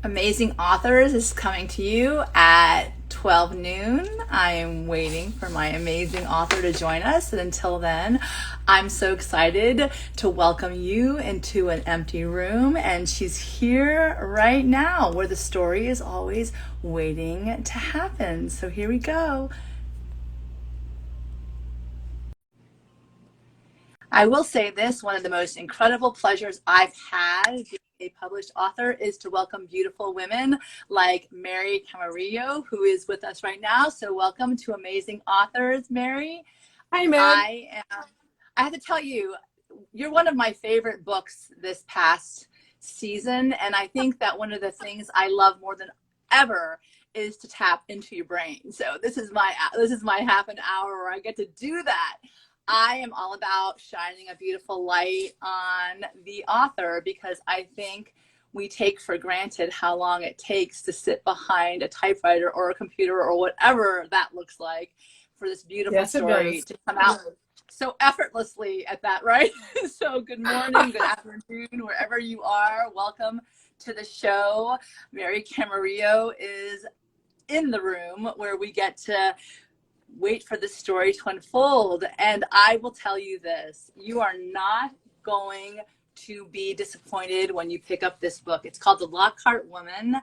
Amazing Authors is coming to you at 12 noon. I am waiting for my amazing author to join us. And until then, I'm so excited to welcome you into an empty room. And she's here right now where the story is always waiting to happen. So here we go. I will say this, one of the most incredible pleasures I've had being a published author is to welcome beautiful women like Mary Camarillo, who is with us right now. So welcome to Amazing Authors, Mary. Hi, Mary. I have to tell you, you're one of my favorite books this past season. And I think that one of the things I love more than ever is to tap into your brain. So this is my half an hour where I get to do that. I am all about shining a beautiful light on the author because I think we take for granted how long it takes to sit behind a typewriter or a computer or whatever that looks like for this beautiful story to come out so effortlessly at that, right? So good morning, good afternoon, wherever you are. Welcome to the show. Mary Camarillo is in the room where we get to wait for the story to unfold. And I will tell you this, you are not going to be disappointed when you pick up this book. It's called The Lockhart Women.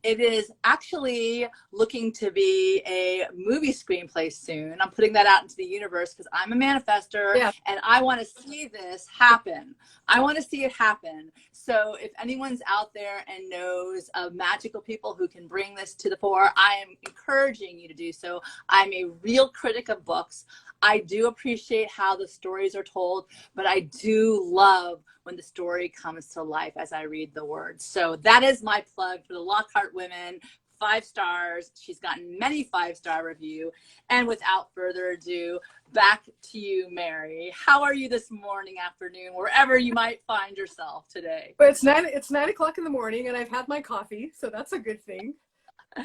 It is actually looking to be a movie screenplay soon. I'm putting that out into the universe because I'm a manifester and I want to see this happen. I want to see it happen. So if anyone's out there and knows of magical people who can bring this to the fore, I am encouraging you to do so. I'm a real critic of books. I do appreciate how the stories are told, but I do love when the story comes to life as I read the words. So that is my plug for the Lockhart Women. 5 stars. She's gotten many 5-star reviews. And without further ado, back to you, Mary. How are you this morning, afternoon, wherever you might find yourself today? But it's 9 o'clock in the morning and I've had my coffee, so that's a good thing.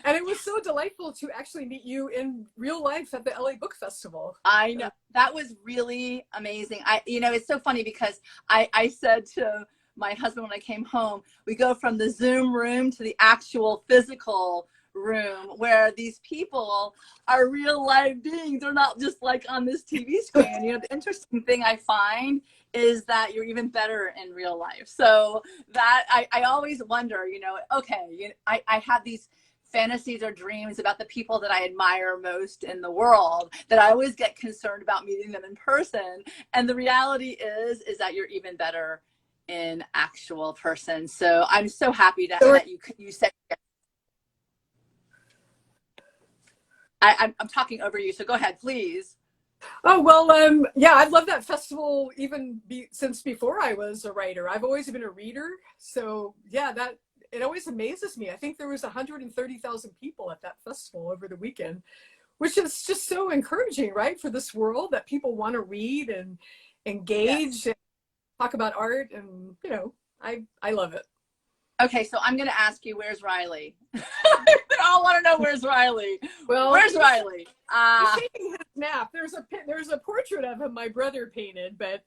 And it was so delightful to actually meet you in real life at the LA Book Festival. I know. That was really amazing. It's so funny because I said to my husband when I came home, we go from the Zoom room to the actual physical room where these people are real live beings. They're not just like on this TV screen. The interesting thing I find is that you're even better in real life. So that I always wonder, I have these fantasies or dreams about the people that I admire most in the world that I always get concerned about meeting them in person. And the reality is that you're even better in actual person. So I'm so happy that you said, I'm talking over you. So go ahead, please. Oh, well, I love that festival since before I was a writer. I've always been a reader. So it always amazes me. I think there was 130,000 people at that festival over the weekend, which is just so encouraging, right? For this world that people want to read and engage and talk about art. And, I love it. Okay, so I'm going to ask you, where's Riley? They all want to know where's Riley. Well, where's Riley? He's taking his nap. There's a portrait of him my brother painted, but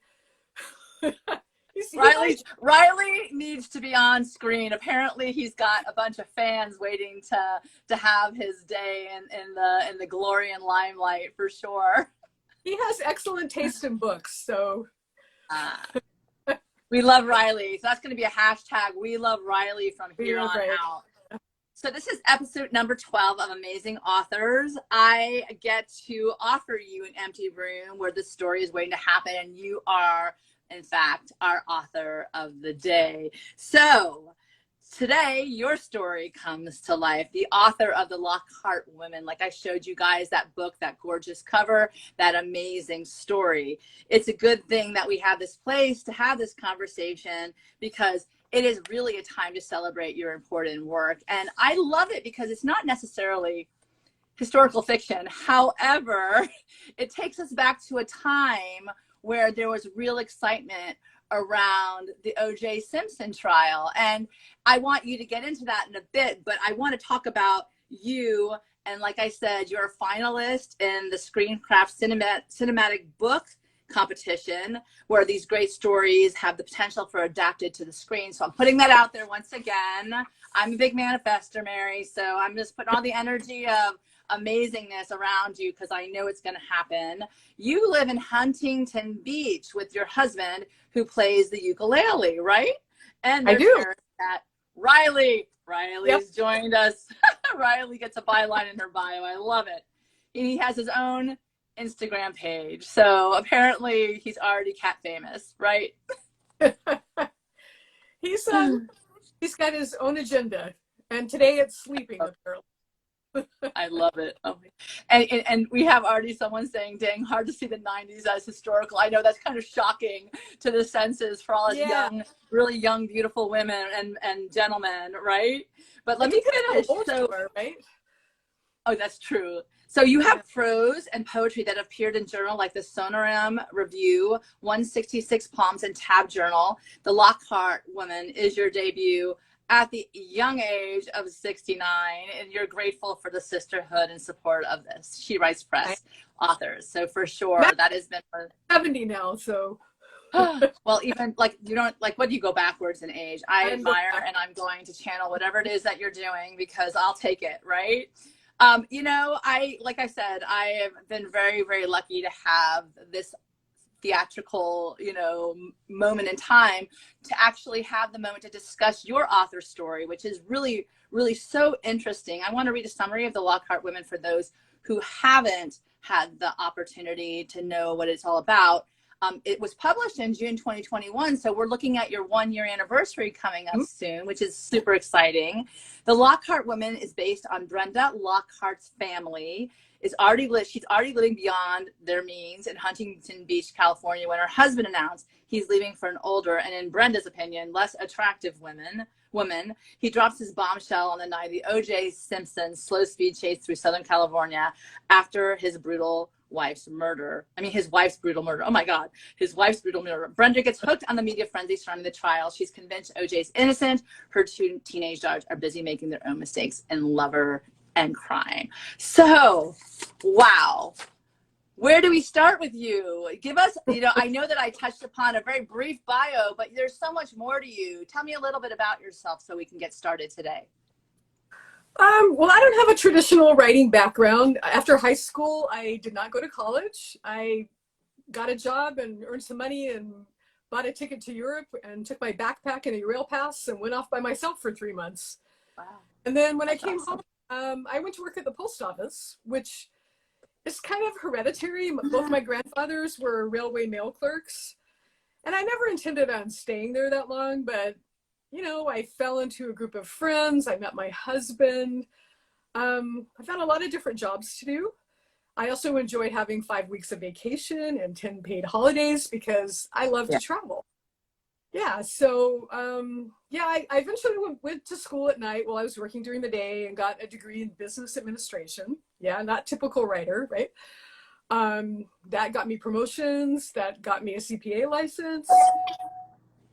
Riley needs to be on screen. Apparently, he's got a bunch of fans waiting to have his day in the glory and limelight for sure. He has excellent taste in books, so. We love Riley. So that's going to be a hashtag. We love Riley from here on out. So this is episode number 12 of Amazing Authors. I get to offer you an empty room where the story is waiting to happen, and you are, in fact, our author of the day. So today, your story comes to life. The author of The Lockhart Women, like I showed you guys, that book, that gorgeous cover, that amazing story. It's a good thing that we have this place to have this conversation because it is really a time to celebrate your important work. And I love it because it's not necessarily historical fiction. However, it takes us back to a time where there was real excitement around the OJ Simpson trial. And I want you to get into that in a bit, but I want to talk about you. And like I said, you're a finalist in the Screencraft Cinematic Book competition where these great stories have the potential for adapted to the screen. So I'm putting that out there once again. I'm a big manifester, Mary. So I'm just putting all the energy of amazingness around you because I know it's going to happen. You live in Huntington Beach with your husband who plays the ukulele, right? And I their do. parents at Riley. Riley Yep. has joined us. Riley gets a byline in her bio. I love it. And he has his own Instagram page. So apparently he's already cat famous, right? He's he's got his own agenda, and today it's sleeping apparently. I love it. Oh, and we have already someone saying, dang, hard to see the 90s as historical. I know that's kind of shocking to the senses for all us young, really young, beautiful women and gentlemen, right? But let me finish. So, right? oh, that's true. So you have prose and poetry that appeared in journal like the Sonoram Review, 166 Palms and Tab Journal. The Lockhart Woman is your debut at the young age of 69, and you're grateful for the sisterhood and support of this. She Writes Press authors. So for sure, that has been 70 now, so. Well, even like you don't like what do you go backwards in age? I admire, and I'm going to channel whatever it is that you're doing because I'll take it, right? You know, like I said, I have been very, very lucky to have this theatrical, you know, moment in time to actually have the moment to discuss your author story, which is really, really so interesting. I want to read a summary of the Lockhart Women for those who haven't had the opportunity to know what it's all about. It was published in June 2021, so we're looking at your 1-year anniversary coming up soon, which is super exciting. The Lockhart Woman is based on Brenda Lockhart's family. She's already living beyond their means in Huntington Beach, California, when her husband announced he's leaving for an older and, in Brenda's opinion, less attractive woman. He drops his bombshell on the night of the OJ Simpson slow speed chase through Southern California after his wife's brutal murder. Oh my God, his wife's brutal murder. Brenda gets hooked on the media frenzy surrounding the trial. She's convinced OJ's innocent. Her 2 teenage daughters are busy making their own mistakes and love her and crime. So, wow. Where do we start with you? Give us, you know, I know that I touched upon a very brief bio, but there's so much more to you. Tell me a little bit about yourself so we can get started today. Well, I don't have a traditional writing background. After high school, I did not go to college. I got a job and earned some money and bought a ticket to Europe and took my backpack and a rail pass and went off by myself for 3 months. Wow. And then when I came home, I went to work at the post office, which is kind of hereditary. Both my grandfathers were railway mail clerks, and I never intended on staying there that long, but you know, I fell into a group of friends. I met my husband. I've had a lot of different jobs to do. I also enjoyed having 5 weeks of vacation and 10 paid holidays because I love to travel. Yeah, so I eventually went to school at night while I was working during the day and got a degree in business administration. Yeah, not typical writer, right? That got me promotions, that got me a CPA license.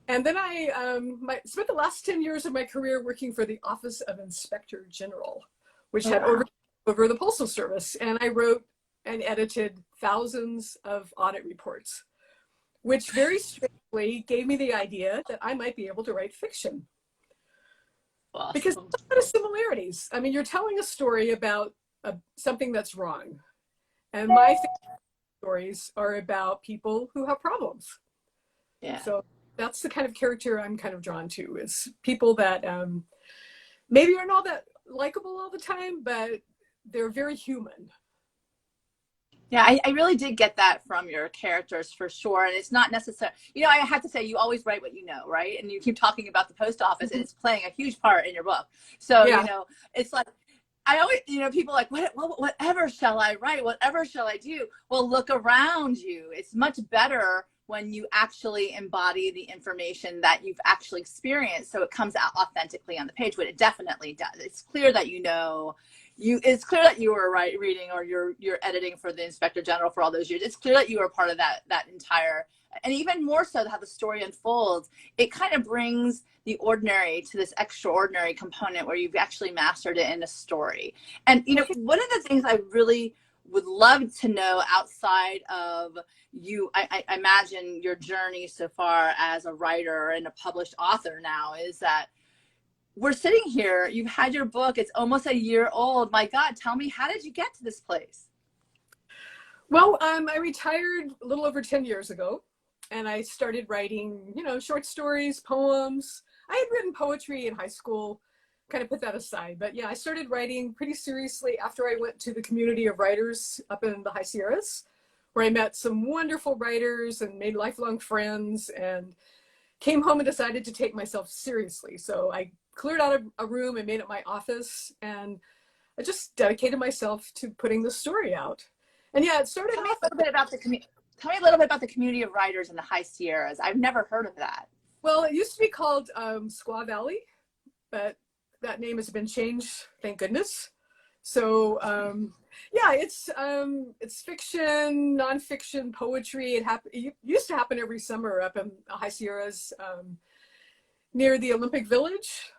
And then I spent the last 10 years of my career working for the Office of Inspector General, which had over the Postal Service. And I wrote and edited thousands of audit reports, which very strangely gave me the idea that I might be able to write fiction. Awesome. Because there's a lot of similarities. I mean, you're telling a story about something that's wrong. And my stories are about people who have problems. Yeah. So that's the kind of character I'm kind of drawn to, is people that maybe are not that likable all the time, but they're very human. Yeah, I really did get that from your characters for sure. And it's not necessary. You know, I have to say, you always write what you know, right? And you keep talking about the post office, and it's playing a huge part in your book. So, you know, it's like, I always, you know, people are like, whatever shall I write? Whatever shall I do? Well, look around you. It's much better when you actually embody the information that you've actually experienced, so it comes out authentically on the page, but it definitely does. It's clear that it's clear that you were reading, or you're editing for the Inspector General for all those years. It's clear that you were part of that entire, and even more so how the story unfolds. It kind of brings the ordinary to this extraordinary component where you've actually mastered it in a story. And you know, one of the things I really would love to know outside of you, I imagine your journey so far as a writer and a published author now, is that we're sitting here, you've had your book, it's almost a year old. My God, tell me, how did you get to this place? Well, I retired a little over 10 years ago, and I started writing, short stories, poems. I had written poetry in high school, kind of put that aside. But yeah, I started writing pretty seriously after I went to the community of writers up in the High Sierras, where I met some wonderful writers and made lifelong friends, and came home and decided to take myself seriously. So I cleared out a room and made it my office, and I just dedicated myself to putting the story out. And yeah, it started Tell me off. a little bit about the community. Tell me a little bit about the community of writers in the High Sierras. I've never heard of that. Well, it used to be called Squaw Valley, but that name has been changed, thank goodness. So yeah, it's fiction, nonfiction, poetry. It used to happen every summer up in the High Sierras, near the Olympic Village,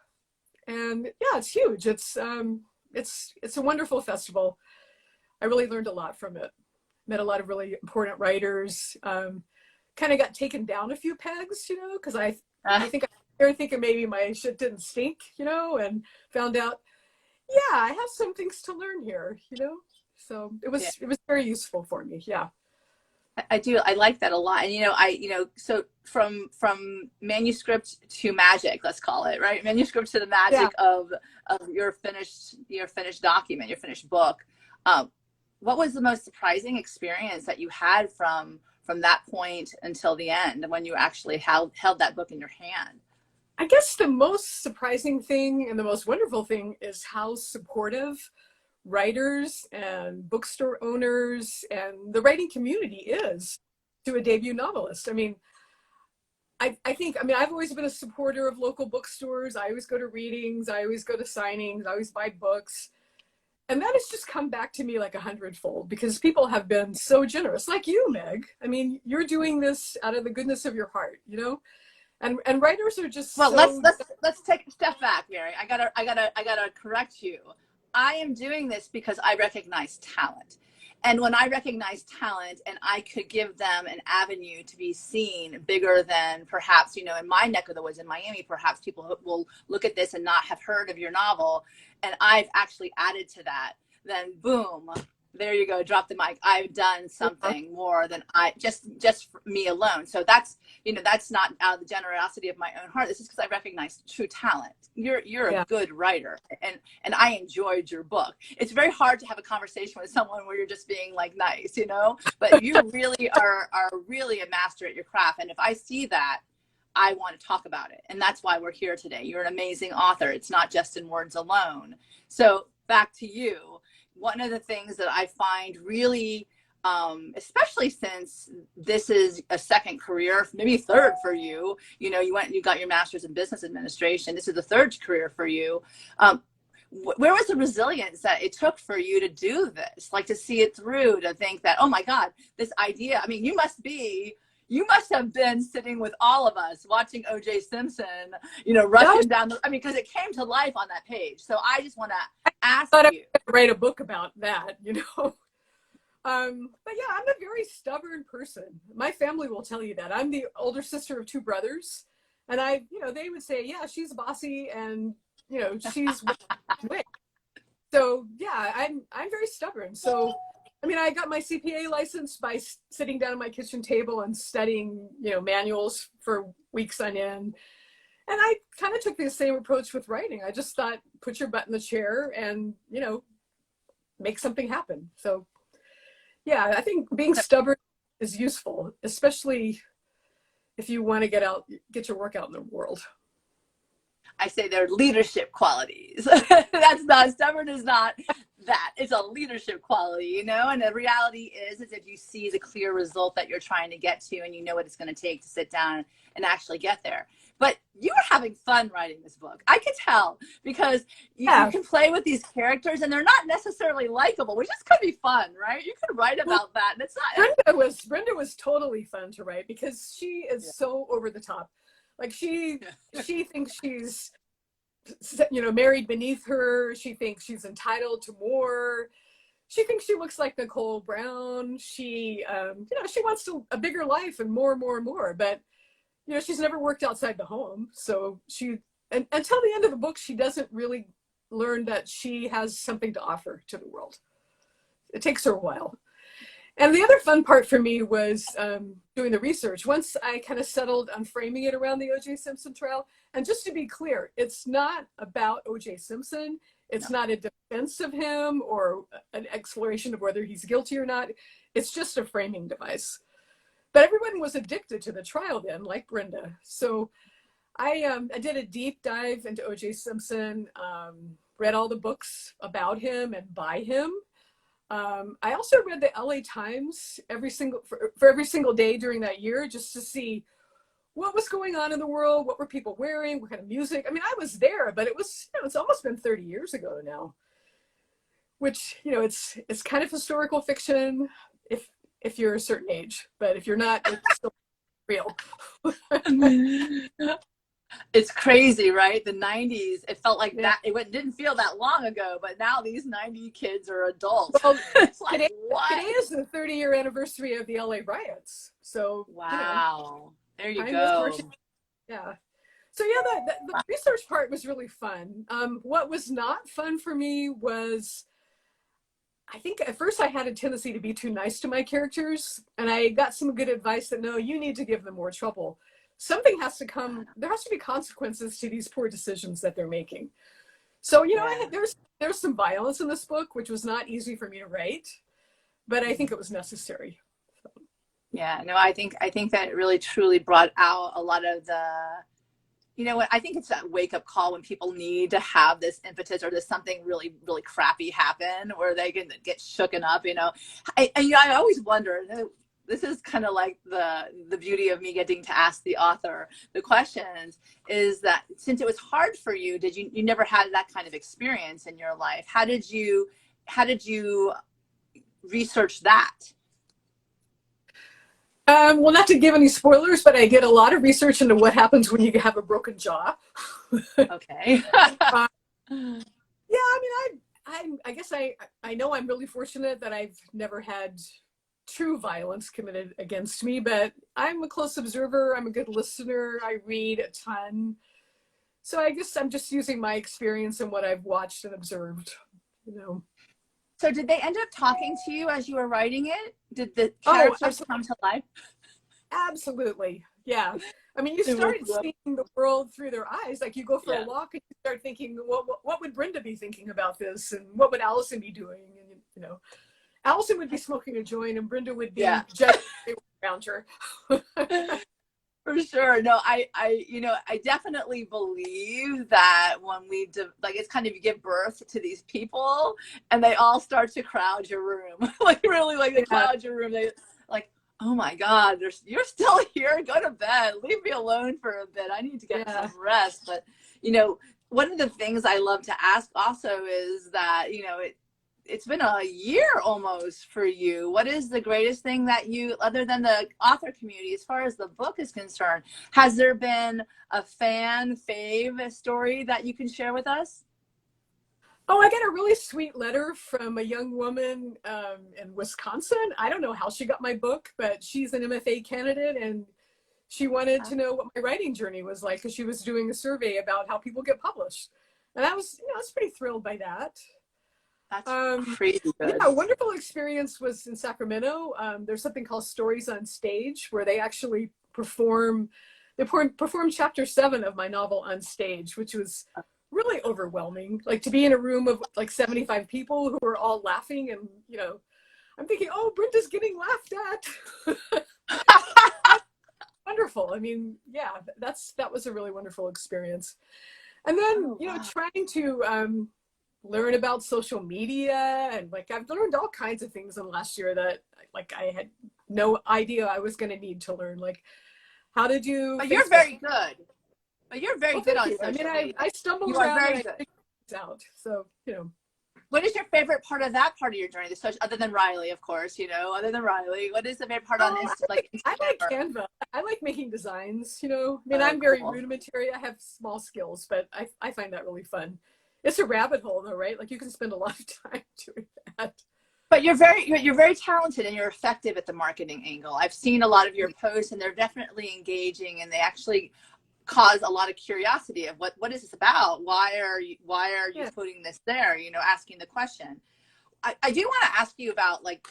and yeah, it's huge. It's a wonderful festival. I really learned a lot from it. Met a lot of really important writers. Kind of got taken down a few pegs, because I think I was thinking maybe my shit didn't stink, and found out, yeah, I have some things to learn here, So it was very useful for me. Yeah. I do. I like that a lot. And so from manuscript to magic, let's call it, right? Manuscript to the magic of your finished document, your finished book. What was the most surprising experience that you had from that point until the end, when you actually held that book in your hand? I guess the most surprising thing and the most wonderful thing is how supportive writers and bookstore owners and the writing community is to a debut novelist. I mean, I think, I've always been a supporter of local bookstores. I always go to readings. I always go to signings. I always buy books. And that has just come back to me like 100-fold, because people have been so generous, like you, Meg. I mean, you're doing this out of the goodness of your heart, and writers are just well. so... Let's take a step back, Mary. I gotta correct you. I am doing this because I recognize talent. And when I recognize talent and I could give them an avenue to be seen bigger than perhaps, in my neck of the woods in Miami, perhaps people will look at this and not have heard of your novel. And I've actually added to that, then boom, there you go, drop the mic. I've done something more than just for me alone. So that's, that's not out of the generosity of my own heart. This is because I recognize true talent. You're a good writer, and I enjoyed your book. It's very hard to have a conversation with someone where you're just being like nice, but you really are really a master at your craft. And if I see that, I want to talk about it. And that's why we're here today. You're an amazing author. It's not just in words alone. So back to you. One of the things that I find really, especially since this is a second career, maybe third for you, you went and you got your master's in business administration. This is the third career for you. Where was the resilience that it took for you to do this? Like, to see it through, to think that, oh my God, this idea, you must have been sitting with all of us watching OJ Simpson, rushing down because it came to life on that page. So I just want to ask you. I could write a book about that, But yeah, I'm a very stubborn person. My family will tell you that. I'm the older sister of two brothers. And they would say, yeah, she's bossy and, she's way. So yeah, I'm very stubborn. So I got my CPA license by sitting down at my kitchen table and studying, manuals for weeks on end. And I kind of took the same approach with writing. I just thought, put your butt in the chair and, make something happen. So yeah, I think being stubborn is useful, especially if you want to get your work out in the world. I say they're leadership qualities. That's not, stubborn is not that. It's a leadership quality, and the reality is if you see the clear result that you're trying to get to, and you know what it's going to take to sit down and actually get there. But you were having fun writing this book. I could tell, because you can play with these characters and they're not necessarily likable, which just could be fun, right? You could write about that. And it's not. Brenda was totally fun to write, because she is so over the top. Like she thinks she's, married beneath her. She thinks she's entitled to more. She thinks she looks like Nicole Brown. She, she wants a bigger life and more and more and more. But, she's never worked outside the home. So until the end of the book, she doesn't really learn that she has something to offer to the world. It takes her a while. And the other fun part for me was doing the research. Once I kind of settled on framing it around the OJ Simpson trial, and just to be clear, it's not about OJ Simpson. It's not a defense of him or an exploration of whether he's guilty or not. It's just a framing device. But everyone was addicted to the trial then, like Brenda. So I did a deep dive into OJ Simpson, read all the books about him and by him. I also read the LA Times for every single day during that year, just to see what was going on in the world, what were people wearing, what kind of music. I mean, I was there, but it was, it's almost been 30 years ago now, which, it's kind of historical fiction if you're a certain age, but if you're not, it's still real. It's crazy, right? The 90s, it felt like that. It didn't feel that long ago, but now these 90 kids are adults. Well, it's like, today is the 30-year anniversary of the LA riots. So, wow. There you go. Yeah. So yeah, the research part was really fun. What was not fun for me was, I think at first I had a tendency to be too nice to my characters, and I got some good advice that no, you need to give them more trouble. Something has to come, there has to be consequences to these poor decisions that they're making. So, there's some violence in this book, which was not easy for me to write, but I think it was necessary. Yeah, no, I think that really truly brought out a lot of the, I think it's that wake up call when people need to have this impetus or there's something really, really crappy happen where they can get shooken up, I always wonder, this is kind of like the beauty of me getting to ask the author the questions, is that since it was hard for you, you never had that kind of experience in your life? How did you research that? Well, not to give any spoilers, but I did a lot of research into what happens when you have a broken jaw. Okay. Yeah, I guess I know I'm really fortunate that I've never had true violence committed against me, but I'm a close observer. I'm a good listener. I read a ton. So I guess I'm just using my experience and what I've watched and observed, So did they end up talking to you as you were writing it? Did the characters come to life? Absolutely. Yeah. I mean, you started seeing the world through their eyes. Like you go for a walk and you start thinking, what would Brenda be thinking about this? And what would Allison be doing? And, Allison would be smoking a joint and Brenda would be judging around her. For sure. No, I definitely believe that when it's kind of, you give birth to these people and they all start to crowd your room, like really, like they crowd your room. They like, oh my God, you're still here. Go to bed. Leave me alone for a bit. I need to get some rest. But, one of the things I love to ask also is that, it's been a year almost for you. What is the greatest thing that other than the author community, as far as the book is concerned, has there been a fan fave story that you can share with us? Oh, I got a really sweet letter from a young woman in Wisconsin. I don't know how she got my book, but she's an MFA candidate and she wanted to know what my writing journey was like because she was doing a survey about how people get published. And I was pretty thrilled by that. That's crazy good. Yeah, a wonderful experience was in Sacramento. There's something called Stories on Stage where they actually perform chapter 7 of my novel on stage, which was really overwhelming. Like to be in a room of like 75 people who are all laughing and, I'm thinking, oh, Brenda's getting laughed at. Wonderful. I mean, yeah, that was a really wonderful experience. And then, trying to learn about social media and like I've learned all kinds of things in the last year that like I had no idea I was going to need to learn. Like how to do. But you're very good. But you're very good on social media. I stumbled around and I figured things out. So What is your favorite part of that part of your journey? Other than Riley, of course, other than Riley, what is the favorite part on this? I like Canva. I like making designs, I'm very rudimentary. I have small skills, but I find that really fun. It's a rabbit hole though, right? Like you can spend a lot of time doing that. But you're very talented and you're effective at the marketing angle. I've seen a lot of your posts and they're definitely engaging and they actually cause a lot of curiosity of what is this about? Why are you Yeah. putting this there? You know, asking the question. I do want to ask you about, like,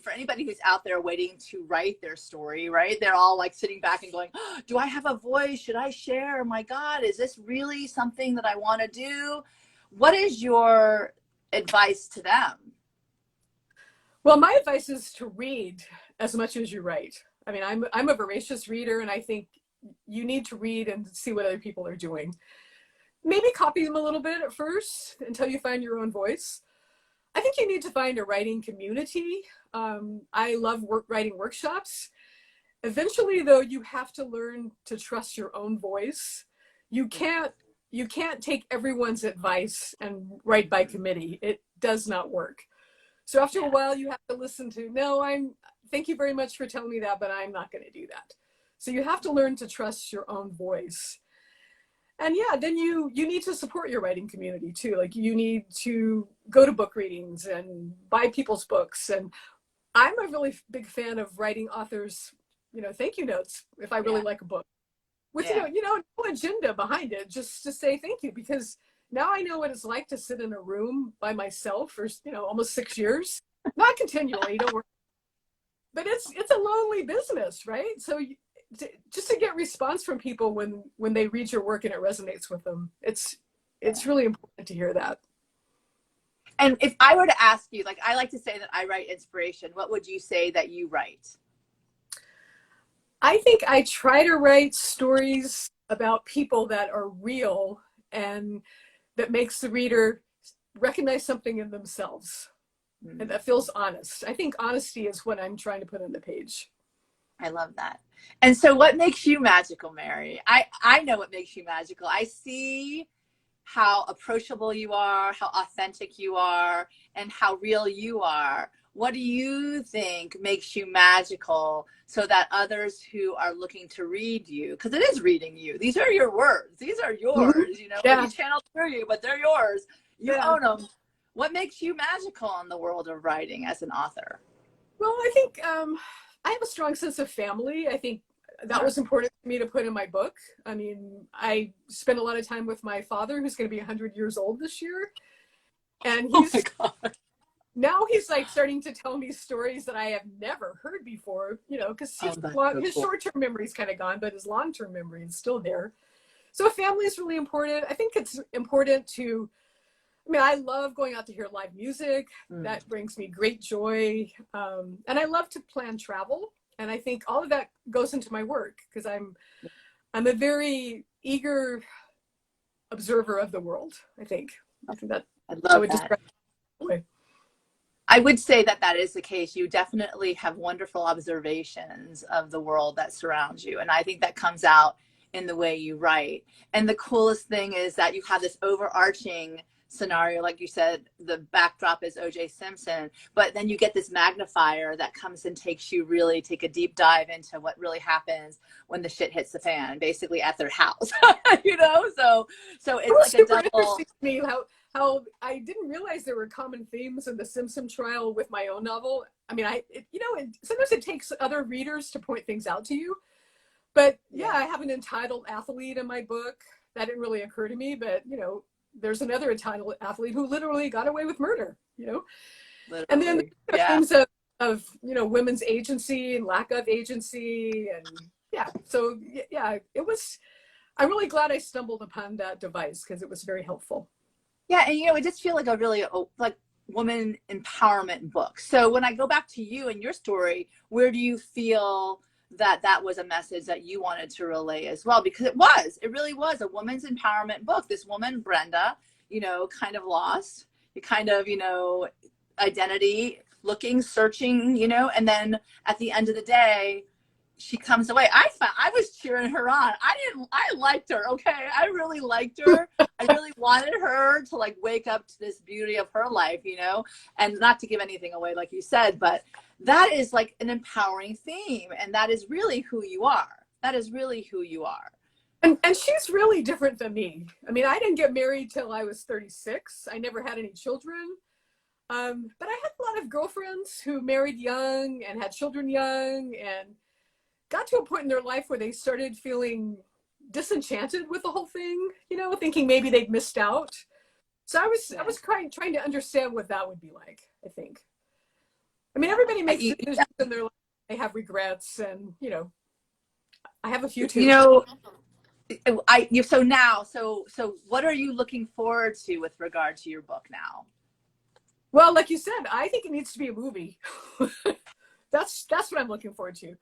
for anybody who's out there waiting to write their story, right? They're all like sitting back and going, oh, do I have a voice? Should I share? Oh my God, is this really something that I want to do? What is your advice to them? Well, my advice is to read as much as you write. I mean, I'm a voracious reader, and I think you need to read and see what other people are doing. Maybe copy them a little bit at first until you find your own voice. I think you need to find a writing community. I love writing workshops. Eventually, though, you have to learn to trust your own voice. You can't take everyone's advice and write by committee. It does not work. So after a while, you have to listen to, no, thank you very much for telling me that, but I'm not going to do that. So you have to learn to trust your own voice. And yeah, then you need to support your writing community too. Like, you need to go to book readings and buy people's books. And I'm a really big fan of writing authors, thank you notes if I really like a book. With no agenda behind it, just to say thank you, because now I know what it's like to sit in a room by myself for almost 6 years, not continually, don't worry. But it's a lonely business, right? So just to get response from people when they read your work and it resonates with them, it's really important to hear that. And if I were to ask you, like, I like to say that I write inspiration, what would you say that you write? I think I try to write stories about people that are real and that makes the reader recognize something in themselves and that feels honest. I think honesty is what I'm trying to put on the page. I love that. And so what makes you magical, Mary? I know what makes you magical. I see how approachable you are, how authentic you are, and how real you are. What do you think makes you magical so that others who are looking to read you, because it is reading you, these are your words, these are yours, we channel through you, but they're yours. You own them. What makes you magical in the world of writing as an author? Well, I think I have a strong sense of family. I think that was important for me to put in my book. I mean, I spent a lot of time with my father, who's going to be 100 years old this year. And now he's like starting to tell me stories that I have never heard before, because his short-term memory is kind of gone, but his long-term memory is still there. So family is really important. I think it's important I love going out to hear live music. That brings me great joy. And I love to plan travel. And I think all of that goes into my work because I'm a very eager observer of the world, I think. I think that I would describe it. I would say that is the case. You definitely have wonderful observations of the world that surrounds you. And I think that comes out in the way you write. And the coolest thing is that you have this overarching scenario, like you said, the backdrop is OJ Simpson, but then you get this magnifier that comes and takes you really take a deep dive into what really happens when the shit hits the fan, basically at their house. So it's like a double. Interesting to me how I didn't realize there were common themes in the Simpson trial with my own novel. I mean, sometimes it takes other readers to point things out to you, but I have an entitled athlete in my book. That didn't really occur to me, but there's another entitled athlete who literally got away with murder, Literally. And then themes of women's agency and lack of agency. And I'm really glad I stumbled upon that device because it was very helpful. Yeah. And, it just feel like a really like woman empowerment book. So when I go back to you and your story, where do you feel that was a message that you wanted to relay as well? Because it really was a woman's empowerment book. This woman, Brenda, kind of lost, identity, looking, searching, and then at the end of the day, she comes away. I was cheering her on. I liked her. Okay. I really liked her. I really wanted her to like wake up to this beauty of her life, and not to give anything away, like you said, but that is like an empowering theme. And that is really who you are. That is really who you are. And she's really different than me. I mean, I didn't get married till I was 36. I never had any children. But I had a lot of girlfriends who married young and had children young and got to a point in their life where they started feeling disenchanted with the whole thing, you know, thinking maybe they'd missed out. So I was trying to understand what that would be like, I think. I mean, everybody makes decisions in their life. They have regrets, and, you know, I have a few too. You know, so what are you looking forward to with regard to your book now? Well, like you said, I think it needs to be a movie. That's what I'm looking forward to.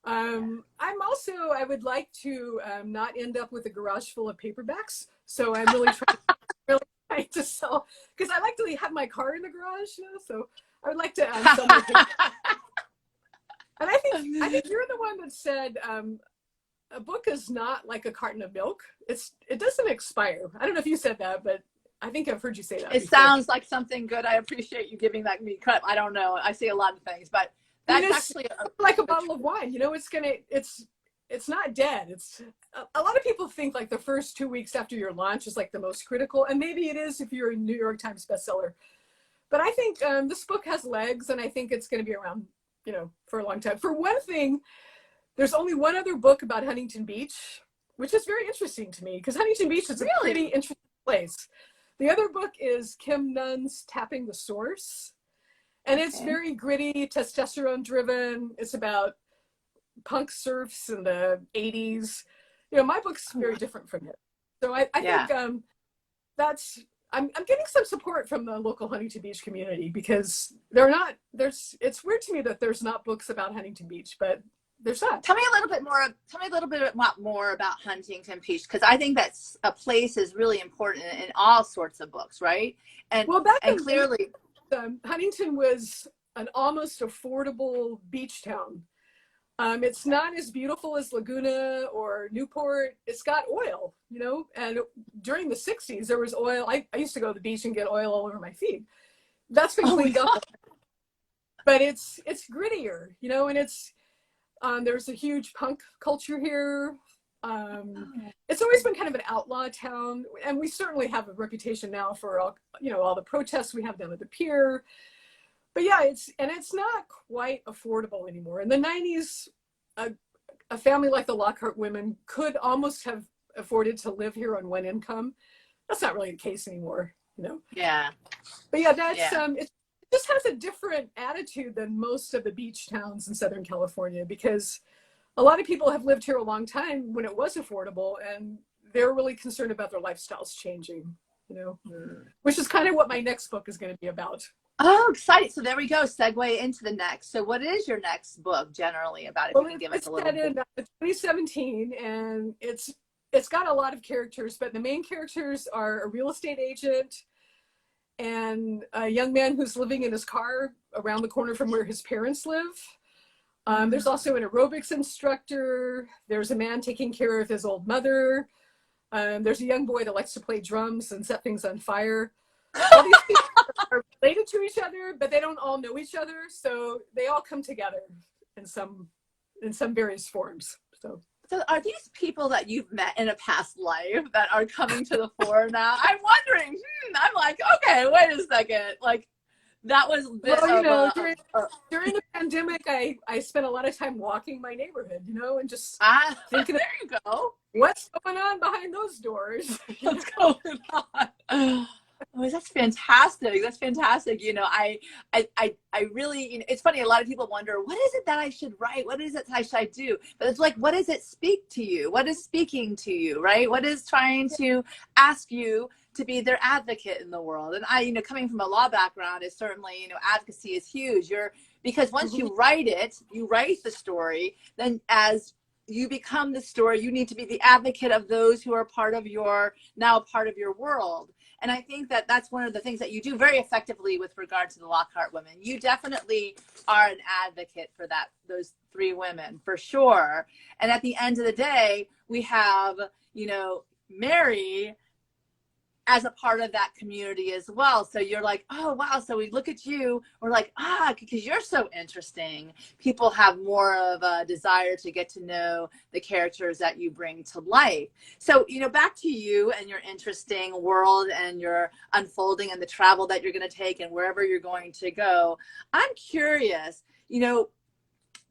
I would like to not end up with a garage full of paperbacks. So I'm really trying to sell, because I like to have my car in the garage, you know, so I would like to sell my paperbacks. And I think you're the one that said a book is not like a carton of milk. It doesn't expire. I don't know if you said that, but I think I've heard you say that. It sounds like something good. I appreciate you giving that me credit. I don't know. I say a lot of things, but that's actually like a bottle of wine. You know, it's not dead. It's a lot of people think like the first 2 weeks after your launch is like the most critical, and maybe it is if you're a New York Times bestseller. But I think this book has legs, and I think it's going to be around, you know, for a long time. For one thing, there's only one other book about Huntington Beach, which is very interesting to me, because Huntington Beach is a pretty interesting place. The other book is Kim Nunn's Tapping the Source. And it's very gritty, testosterone driven. It's about punk surfs in the 80s. You know, my book's very different from it. So I think I'm getting some support from the local Huntington Beach community, because it's weird to me that there's not books about Huntington Beach, but there's not. Tell me a little bit more about Huntington Beach, because I think that's a place is really important in all sorts of books, right? And clearly, Huntington was an almost affordable beach town. It's not as beautiful as Laguna or Newport. It's got oil, you know, and during the 60s, there was oil. I used to go to the beach and get oil all over my feet. That's been cleaned up. But it's grittier, you know, and there's a huge punk culture here. It's always been kind of an outlaw town, and we certainly have a reputation now for all the protests we have down at the pier. But yeah, it's not quite affordable anymore. In the 90s, a family like the Lockhart women could almost have afforded to live here on one income. That's not really the case anymore, you know. Yeah. But yeah, it just has a different attitude than most of the beach towns in Southern California, because a lot of people have lived here a long time when it was affordable, and they're really concerned about their lifestyles changing, you know, which is kind of what my next book is going to be about. Oh, exciting. So there we go. Segue into the next. So what is your next book generally about? If you can give us a little bit. It's 2017, and it's got a lot of characters, but the main characters are a real estate agent and a young man who's living in his car around the corner from where his parents live. There's also an aerobics instructor. There's a man taking care of his old mother. There's a young boy that likes to play drums and set things on fire. All these people are related to each other, but they don't all know each other. So they all come together in some various forms. So are these people that you've met in a past life that are coming to the fore now? I'm wondering. I'm like, okay, wait a second. Like, that was during the pandemic, I spent a lot of time walking my neighborhood, you know, and just thinking, there you go. What's going on behind those doors? What's going on? Oh, that's fantastic. That's fantastic. You know, I really, you know, it's funny. A lot of people wonder, what is it that I should write? What is it that I should do? But it's like, what does it speak to you? What is speaking to you, right? What is trying to ask you to be their advocate in the world? And I, you know, coming from a law background, is certainly, you know, advocacy is huge. Because once you write it, you write the story, then as you become the story, you need to be the advocate of those who are part of your world. And I think that that's one of the things that you do very effectively with regard to the Lockhart women. You definitely are an advocate for those three women, for sure. And at the end of the day, we have, you know, Mary as a part of that community as well. So you're like, oh, wow. So we look at you, we're like, because you're so interesting. People have more of a desire to get to know the characters that you bring to life. So, you know, back to you and your interesting world and your unfolding and the travel that you're going to take and wherever you're going to go. I'm curious, you know,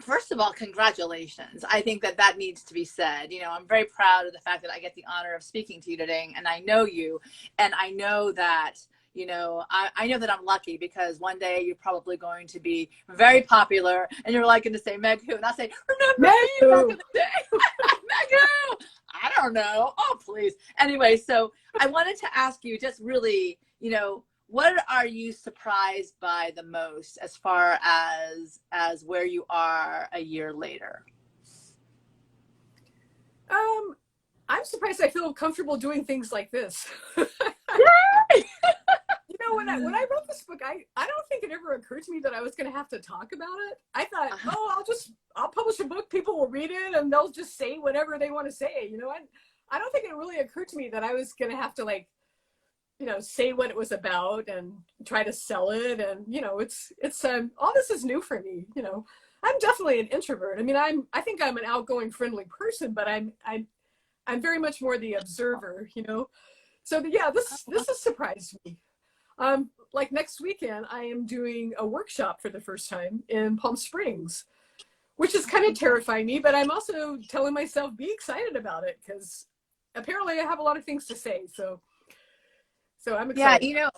first of all, congratulations. I think that that needs to be said. You know, I'm very proud of the fact that I get the honor of speaking to you today, and I know you, and I know that, you know, I know that I'm lucky because one day you're probably going to be very popular, and you're like going to say Meg who, and I'll say, remember me back in the day, Meg who? I don't know. Oh, please. Anyway, so I wanted to ask you just really, you know, what are you surprised by the most as far as where you are a year later? I'm surprised I feel comfortable doing things like this. You know, when I wrote this book, I don't think it ever occurred to me that I was going to have to talk about it. I thought, oh, I'll publish a book, people will read it, and they'll just say whatever they want to say. You know, I don't think it really occurred to me that I was going to have to, like, you know, say what it was about and try to sell it. And, you know, it's all this is new for me. You know, I'm definitely an introvert. I mean, I think I'm an outgoing, friendly person, but I'm very much more the observer, you know? So yeah, this has surprised me. Like next weekend, I am doing a workshop for the first time in Palm Springs, which is kind of terrifying me, but I'm also telling myself, be excited about it, because apparently I have a lot of things to say. So I'm excited. Yeah, you know,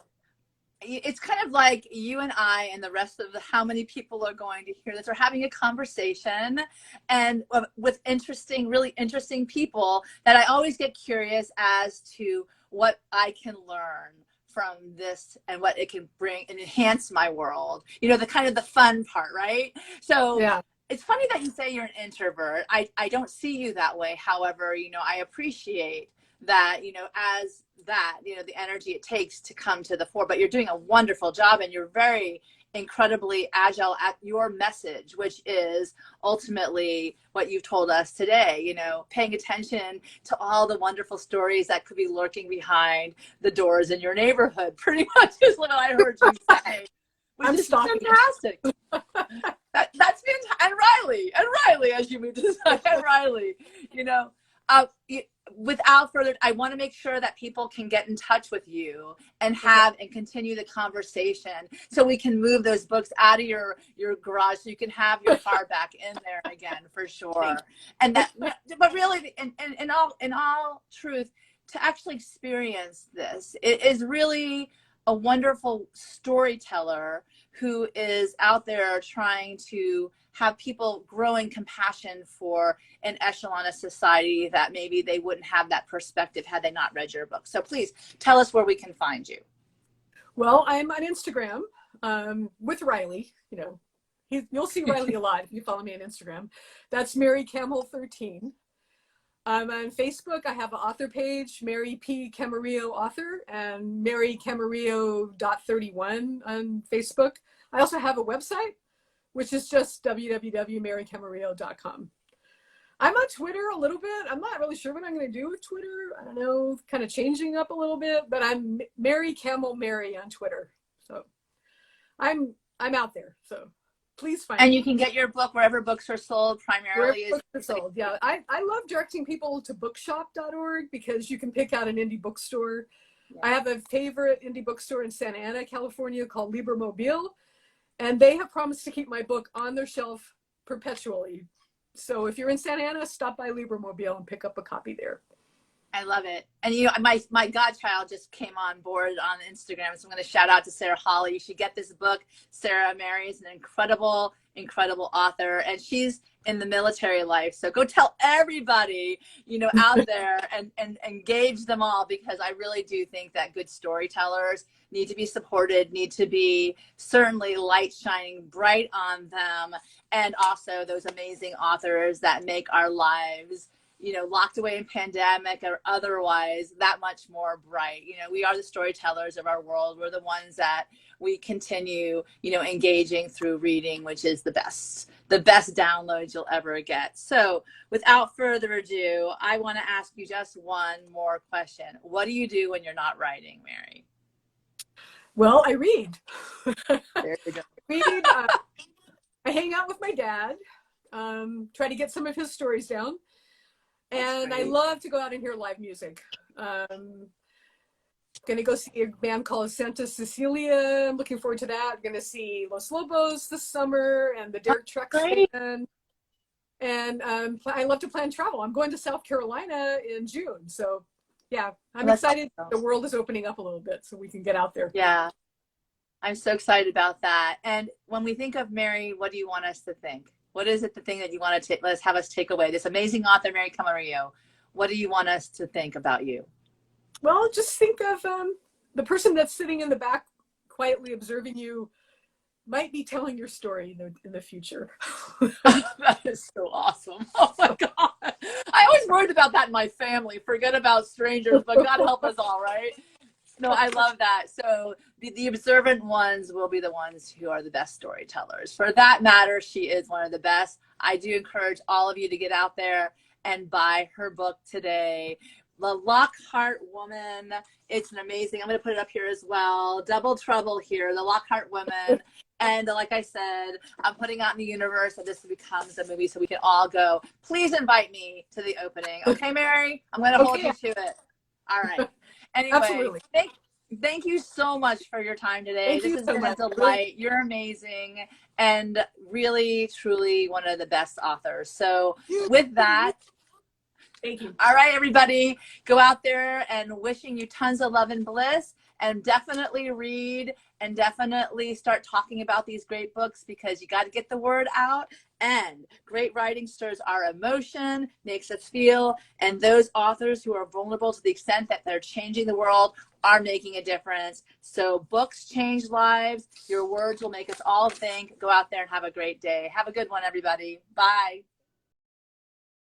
it's kind of like you and I and the rest of the how many people are going to hear this. We're having a conversation and with interesting, really interesting people that I always get curious as to what I can learn from this and what it can bring and enhance my world. You know, the kind of the fun part, right? So Yeah. it's funny that you say you're an introvert. I don't see you that way. However, you know, I appreciate that, you know, as that, you know, the energy it takes to come to the fore, but you're doing a wonderful job and you're very incredibly agile at your message, which is ultimately what you've told us today, you know, paying attention to all the wonderful stories that could be lurking behind the doors in your neighborhood, pretty much is what I heard you say, which I'm is stalking. fantastic. That's fantastic. And Riley, as you mean to say, and Riley, you know, without further, I want to make sure that people can get in touch with you and have and continue the conversation so we can move those books out of your garage so you can have your car back in there again for sure. And that, but really, in all truth, to actually experience this, it is really a wonderful storyteller who is out there trying to have people growing compassion for an echelon of society that maybe they wouldn't have that perspective had they not read your book. So please tell us where we can find you. Well, I'm on Instagram with Riley. You know, you'll see Riley a lot if you follow me on Instagram. That's Mary Camarillo 13. On Facebook, I have an author page, Mary P. Camarillo author, and Mary Camarillo.31 on Facebook. I also have a website, which is just www.marycamarillo.com. I'm on Twitter a little bit. I'm not really sure what I'm going to do with Twitter. I don't know, kind of changing up a little bit, but I'm Mary Camel Mary on Twitter. So I'm out there. So please find and me. You can get your book wherever books are sold primarily. Wherever books are sold. Yeah. I love directing people to bookshop.org because you can pick out an indie bookstore. Yeah. I have a favorite indie bookstore in Santa Ana, California called Libremobile. And they have promised to keep my book on their shelf perpetually. So if you're in Santa Ana, stop by Libremobile and pick up a copy there. I love it. And you know, my godchild just came on board on Instagram. So I'm going to shout out to Sarah Holly. You should get this book. Sarah Mary is an incredible, incredible author. And she's in the military life. So go tell everybody, you know, out there and engage them all, because I really do think that good storytellers need to be supported, need to be certainly light shining bright on them. And also those amazing authors that make our lives, you know, locked away in pandemic or otherwise, that much more bright. You know, we are the storytellers of our world. We're the ones that we continue, you know, engaging through reading, which is the best downloads you'll ever get. So without further ado, I want to ask you just one more question. What do you do when you're not writing, Mary? Well, I read. There you go. I hang out with my dad, try to get some of his stories down. And I love to go out and hear live music. Gonna go see a band called Santa Cecilia. I'm looking forward to that. I'm gonna see Los Lobos this summer and the Derek Trucks Great. Band. And I love to plan travel. I'm going to South Carolina in June. So yeah, I'm excited. The world is opening up a little bit so we can get out there. Yeah, I'm so excited about that. And when we think of Mary, what do you want us to think? What is it, the thing that you want to let us have us take away? This amazing author, Mary Camarillo. What do you want us to think about you? Well, just think of the person that's sitting in the back quietly observing you might be telling your story in the future. That is so awesome. Oh my God. I always worried about that in my family. Forget about strangers, but God help us all, right? No, I love that. So the observant ones will be the ones who are the best storytellers. For that matter, she is one of the best. I do encourage all of you to get out there and buy her book today. The Lockhart Woman. It's an amazing, I'm going to put it up here as well. Double trouble here, the Lockhart Women. And like I said, I'm putting out in the universe that this becomes a movie so we can all go. Please invite me to the opening. Okay, Mary? I'm going to hold you to it. All right. Anyway, Absolutely. Thank you so much for your time today. This has been a delight. You're amazing and really, truly one of the best authors. So with that, thank you. All right, everybody, go out there and wishing you tons of love and bliss, and definitely read and definitely start talking about these great books because you got to get the word out. And great writing stirs our emotion, makes us feel, and those authors who are vulnerable to the extent that they're changing the world are making a difference. So books change lives. Your words will make us all think. Go out there and have a great day. Have a good one, everybody. Bye.